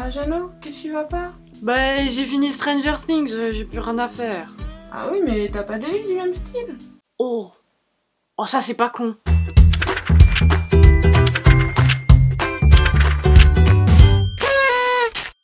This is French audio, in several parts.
Ah Jeannot, qu'est-ce qui va pas? Bah j'ai fini Stranger Things, j'ai plus rien à faire. Ah oui, mais t'as pas des livres du même style? Oh ça c'est pas con.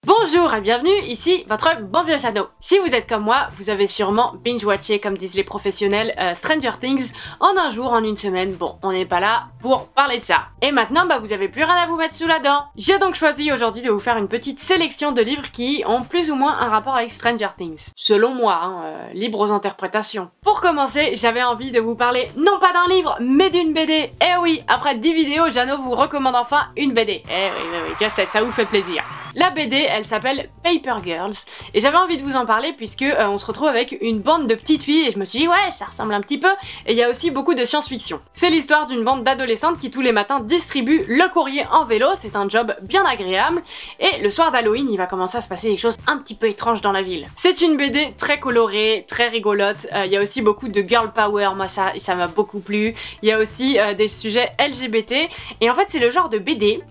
Bonjour et bienvenue, ici votre bon vieux Jeannot. Si vous êtes comme moi, vous avez sûrement binge-watché, comme disent les professionnels, Stranger Things en un jour, en une semaine. Bon, on n'est pas là pour parler de ça. Et maintenant, vous avez plus rien à vous mettre sous la dent. J'ai donc choisi aujourd'hui de vous faire une petite sélection de livres qui ont plus ou moins un rapport avec Stranger Things. Selon moi, libre aux interprétations. Pour commencer, j'avais envie de vous parler non pas d'un livre, mais d'une BD. Eh oui, après 10 vidéos, Jeannot vous recommande enfin une BD. Eh oui, je sais, ça vous fait plaisir. La BD, elle s'appelle Paper Girls et j'avais envie de vous en parler puisque on se retrouve avec une bande de petites filles et je me suis dit ouais, ça ressemble un petit peu, et il y a aussi beaucoup de science-fiction. C'est l'histoire d'une bande d'adolescentes qui tous les matins distribuent le courrier en vélo, c'est un job bien agréable, et le soir d'Halloween il va commencer à se passer des choses un petit peu étranges dans la ville. C'est une BD très colorée, très rigolote, il y a aussi beaucoup de girl power, moi ça m'a beaucoup plu, il y a aussi des sujets LGBT, et en fait c'est le genre de BD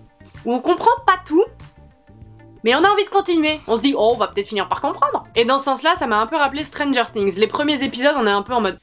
où on comprend pas tout, mais on a envie de continuer, on se dit oh on va peut-être finir par comprendre. Et dans ce sens là ça m'a un peu rappelé Stranger Things, les premiers épisodes on est un peu en mode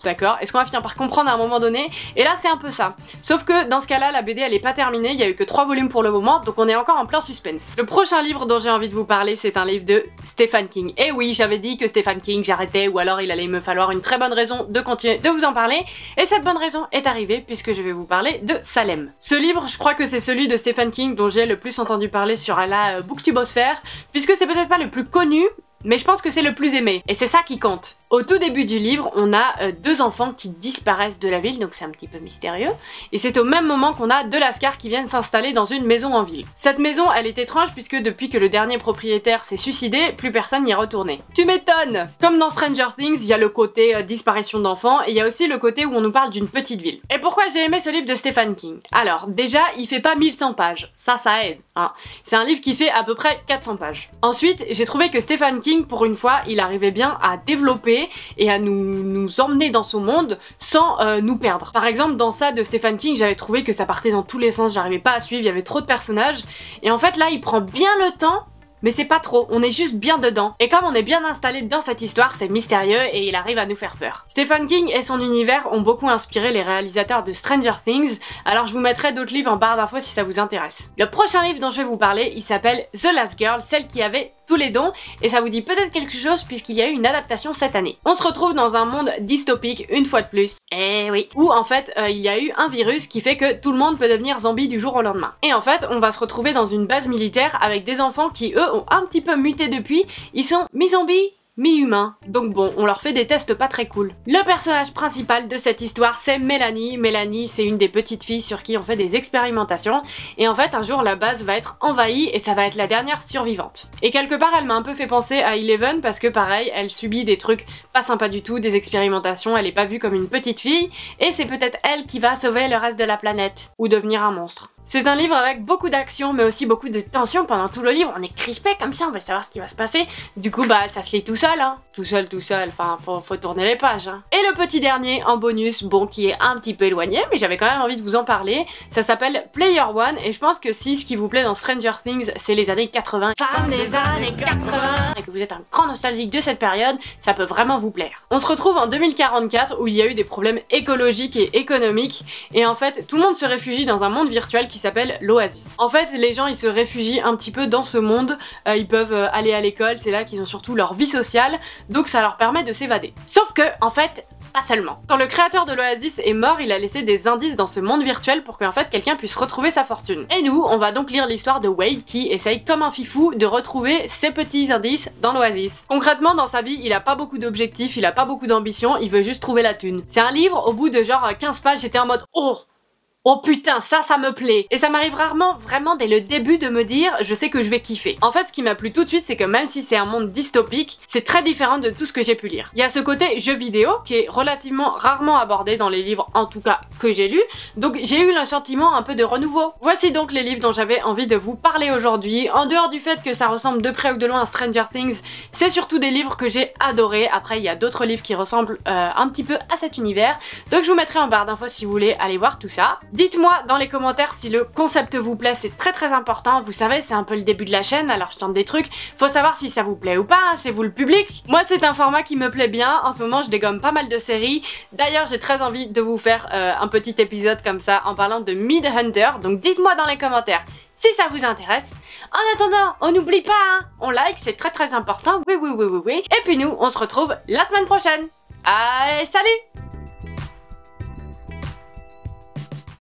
d'accord, est-ce qu'on va finir par comprendre à un moment donné? Et là c'est un peu ça. Sauf que dans ce cas-là, la BD elle est pas terminée, il y a eu que 3 volumes pour le moment, donc on est encore en plein suspense. Le prochain livre dont j'ai envie de vous parler, c'est un livre de Stephen King. Et oui, j'avais dit que Stephen King j'arrêtais, ou alors il allait me falloir une très bonne raison de continuer de vous en parler. Et cette bonne raison est arrivée puisque je vais vous parler de Salem. Ce livre, je crois que c'est celui de Stephen King dont j'ai le plus entendu parler sur la Booktubosphère, puisque c'est peut-être pas le plus connu, mais je pense que c'est le plus aimé, et c'est ça qui compte. Au tout début du livre, on a 2 enfants qui disparaissent de la ville, donc c'est un petit peu mystérieux, et c'est au même moment qu'on a 2 lascars qui viennent s'installer dans une maison en ville. Cette maison, elle est étrange puisque depuis que le dernier propriétaire s'est suicidé, plus personne n'y est retourné. Tu m'étonnes! Comme dans Stranger Things, il y a le côté disparition d'enfants, et il y a aussi le côté où on nous parle d'une petite ville. Et pourquoi j'ai aimé ce livre de Stephen King? Alors, déjà, il fait pas 1100 pages, ça aide, hein. C'est un livre qui fait à peu près 400 pages. Ensuite, j'ai trouvé que Stephen King, pour une fois, il arrivait bien à développer et à nous emmener dans son monde sans nous perdre. Par exemple, dans ça de Stephen King, j'avais trouvé que ça partait dans tous les sens, j'arrivais pas à suivre, il y avait trop de personnages, et en fait là il prend bien le temps, mais c'est pas trop, on est juste bien dedans. Et comme on est bien installé dans cette histoire, c'est mystérieux et il arrive à nous faire peur. Stephen King et son univers ont beaucoup inspiré les réalisateurs de Stranger Things, alors je vous mettrai d'autres livres en barre d'infos si ça vous intéresse. Le prochain livre dont je vais vous parler, il s'appelle The Last Girl, celle qui avait tous les dons, et ça vous dit peut-être quelque chose puisqu'il y a eu une adaptation cette année. On se retrouve dans un monde dystopique, une fois de plus, eh oui, où en fait il y a eu un virus qui fait que tout le monde peut devenir zombie du jour au lendemain. Et en fait on va se retrouver dans une base militaire avec des enfants qui eux ont un petit peu muté depuis, ils sont mi-zombies, mi-humain. Donc bon, on leur fait des tests pas très cool. Le personnage principal de cette histoire, c'est Mélanie. Mélanie, c'est une des petites filles sur qui on fait des expérimentations. Et en fait, un jour, la base va être envahie et ça va être la dernière survivante. Et quelque part, elle m'a un peu fait penser à Eleven parce que pareil, elle subit des trucs pas sympas du tout, des expérimentations, elle est pas vue comme une petite fille. Et c'est peut-être elle qui va sauver le reste de la planète. Ou devenir un monstre. C'est un livre avec beaucoup d'action mais aussi beaucoup de tension pendant tout le livre, on est crispé comme ça, on veut savoir ce qui va se passer. Du coup ça se lit tout seul, hein. Tout seul, enfin faut tourner les pages, hein. Et le petit dernier en bonus, bon qui est un petit peu éloigné mais j'avais quand même envie de vous en parler, ça s'appelle Player One et je pense que si ce qui vous plaît dans Stranger Things c'est les années 80, femmes des années 80, et que vous êtes un grand nostalgique de cette période, ça peut vraiment vous plaire. On se retrouve en 2044 où il y a eu des problèmes écologiques et économiques et en fait tout le monde se réfugie dans un monde virtuel qui s'appelle l'Oasis. En fait, les gens ils se réfugient un petit peu dans ce monde, ils peuvent aller à l'école, c'est là qu'ils ont surtout leur vie sociale, donc ça leur permet de s'évader. Sauf que, en fait, pas seulement. Quand le créateur de l'Oasis est mort, il a laissé des indices dans ce monde virtuel pour qu'en fait quelqu'un puisse retrouver sa fortune. Et nous, on va donc lire l'histoire de Wade qui essaye comme un fifou de retrouver ses petits indices dans l'Oasis. Concrètement, dans sa vie, il a pas beaucoup d'objectifs, il a pas beaucoup d'ambition, il veut juste trouver la thune. C'est un livre, au bout de genre 15 pages, j'étais en mode oh putain, ça me plaît. Et ça m'arrive rarement, vraiment dès le début de me dire, je sais que je vais kiffer. En fait, ce qui m'a plu tout de suite, c'est que même si c'est un monde dystopique, c'est très différent de tout ce que j'ai pu lire. Il y a ce côté jeu vidéo qui est relativement rarement abordé dans les livres, en tout cas que j'ai lus, donc j'ai eu le sentiment un peu de renouveau. Voici donc les livres dont j'avais envie de vous parler aujourd'hui. En dehors du fait que ça ressemble de près ou de loin à Stranger Things, c'est surtout des livres que j'ai adorés. Après, il y a d'autres livres qui ressemblent un petit peu à cet univers, donc je vous mettrai en barre d'infos si vous voulez aller voir tout ça. Dites-moi dans les commentaires si le concept vous plaît, c'est très important. Vous savez, c'est un peu le début de la chaîne, alors je tente des trucs. Faut savoir si ça vous plaît ou pas, hein, c'est vous le public. Moi, c'est un format qui me plaît bien. En ce moment, je dégomme pas mal de séries. D'ailleurs, j'ai très envie de vous faire un petit épisode comme ça en parlant de Mindhunter. Donc dites-moi dans les commentaires si ça vous intéresse. En attendant, on n'oublie pas, hein, on like, c'est très important. Oui. Et puis nous, on se retrouve la semaine prochaine. Allez, salut!